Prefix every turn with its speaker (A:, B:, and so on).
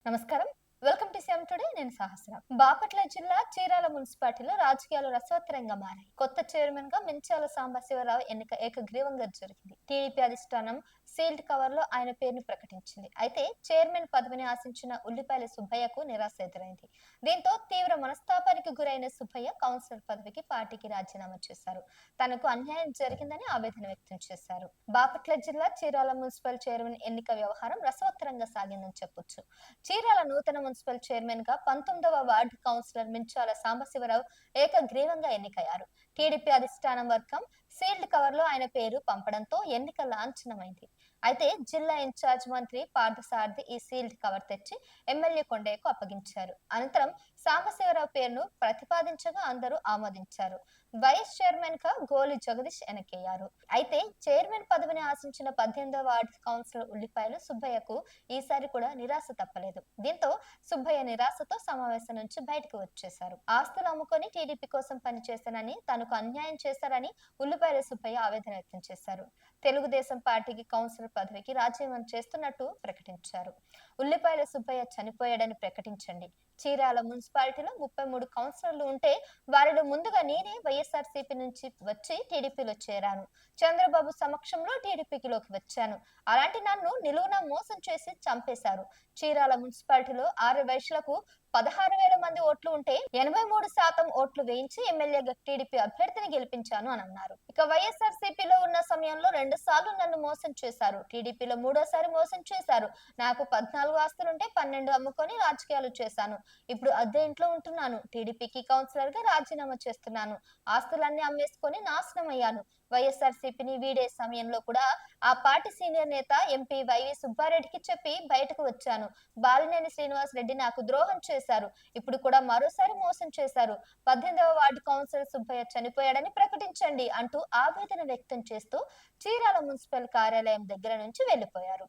A: నమస్కారం. Welcome to CM today. నేను సహస్ర. బాపట్ల జిల్లా చీరాల మున్సిపాలిటీలో రాజకీయాలు రసవత్తరంగా మారాయి. కొత్త చైర్మన్ గా మించాల సాంబశివరావు ఎన్నిక ఏకగ్రీవంగా జరిగింది. టీడీపీ అధిష్టానం సీల్డ్ కవర్ లో ఆయన పేరును ప్రకటించింది. అయితే చైర్మన్ పదవిని ఆశించిన ఉల్లిపాయల సుబ్బయ్యకు నిరాశ ఎదురైంది. దీంతో తీవ్ర మనస్తాపానికి గురైన సుబ్బయ్య కౌన్సిలర్ పదవికి పార్టీకి రాజీనామా చేశారు. తనకు అన్యాయం జరిగిందని ఆవేదన వ్యక్తం చేశారు. బాపట్ల జిల్లా చీరాల మున్సిపల్ చైర్మన్ ఎన్నిక వ్యవహారం రసవత్తరంగా సాగిందని చెప్పొచ్చు. చీరాల నూతన మున్సిపల్ చైర్మన్ గా 19వ వార్డు కౌన్సిలర్ మించాల సాంబశివరావు ఏకగ్రీవంగా ఎన్నికయ్యారు. టీడీపీ అధిష్టానం వర్గం సీల్డ్ కవర్ లో ఆయన పేరు పంపడంతో ఎన్నిక లాంఛనమైంది. అయితే జిల్లా ఇన్ఛార్జ్ మంత్రి పార్థసారథి ఈ సీల్డ్ కవర్ తెచ్చి ఎమ్మెల్యే కొండయ్యకు అప్పగించారు. అనంతరం సాంబశివరావు పేరును ప్రతిపాదించగా అందరూ ఆమోదించారు. వైస్ చైర్మన్ గా గోలి జగదీష్ ఎన్నికయ్యారు. అయితే చైర్మన్ పదవిని ఆశించిన 18వ వార్డు కౌన్సిలర్ ఉల్లిపాయలు సుబ్బయ్యకు ఈసారి కూడా నిరాశ తప్పలేదు. దీంతో సుబ్బయ్య నిరాశతో సమావేశం నుంచి బయటకు వచ్చేశారు. ఆస్తులు అమ్ముకొని టీడీపీ కోసం పనిచేశానని, తనకు అన్యాయం చేశారని ఉల్లిపాయల సుబ్బయ్య ఆవేదన వ్యక్తం చేశారు. తెలుగుదేశం పార్టీకి కౌన్సిలర్ పదవికి రాజీనామా చేస్తున్నట్టు ప్రకటించారు. ఉల్లిపాయల సుబ్బయ్య చనిపోయాడని ప్రకటించండి. చీరాల మున్సిపాలిటీలో 33 కౌన్సిలర్లు ఉంటే వారిలో ముందుగా నేనే వైఎస్ఆర్సీపీ నుంచి వచ్చి టీడీపీలో చేరాను. చంద్రబాబు సమక్షంలో టీడీపీలోకి వచ్చాను. అలాంటి నన్ను నిలువున మోసం చేసి చంపేశారు. చీరాల మున్సిపాలిటీలో 6 వయసులకు 16,000 మంది ఓట్లు ఉంటే 83% ఓట్లు వేయించి ఎమ్మెల్యేగా టీడీపీ అభ్యర్థిని గెలిపించాను అని అన్నారు. ఇక వైఎస్ఆర్సీపీలో ఉన్న సమయంలో 2 సార్లు నన్ను మోసం చేశారు. టీడీపీలో 3వ సారి మోసం చేశారు. నాకు 14 ఆస్తులుంటే 12 అమ్ముకొని రాజకీయాలు చేశాను. ఇప్పుడు అద్దె ఇంట్లో ఉంటున్నాను. టీడీపీకి కౌన్సిలర్ గా రాజీనామా చేస్తున్నాను. ఆస్తులన్నీ అమ్మేసుకొని నాశనం అయ్యాను. వైఎస్ఆర్సీపీని వీడే సమయంలో కూడా ఆ పార్టీ సీనియర్ నేత ఎంపీ వైవి సుబ్బారెడ్డికి చెప్పి బయటకు వచ్చాను. బాలినేని శ్రీనివాస్ రెడ్డి నాకు ద్రోహం చేశారు. ఇప్పుడు కూడా మరోసారి మోసం చేశారు. 18వ వార్డు కౌన్సిలర్ సుబ్బయ్య చనిపోయాడని ప్రకటించండి అంటూ ఆవేదన వ్యక్తం చేస్తూ చీరాల మున్సిపల్ కార్యాలయం దగ్గర నుంచి వెళ్లిపోయారు.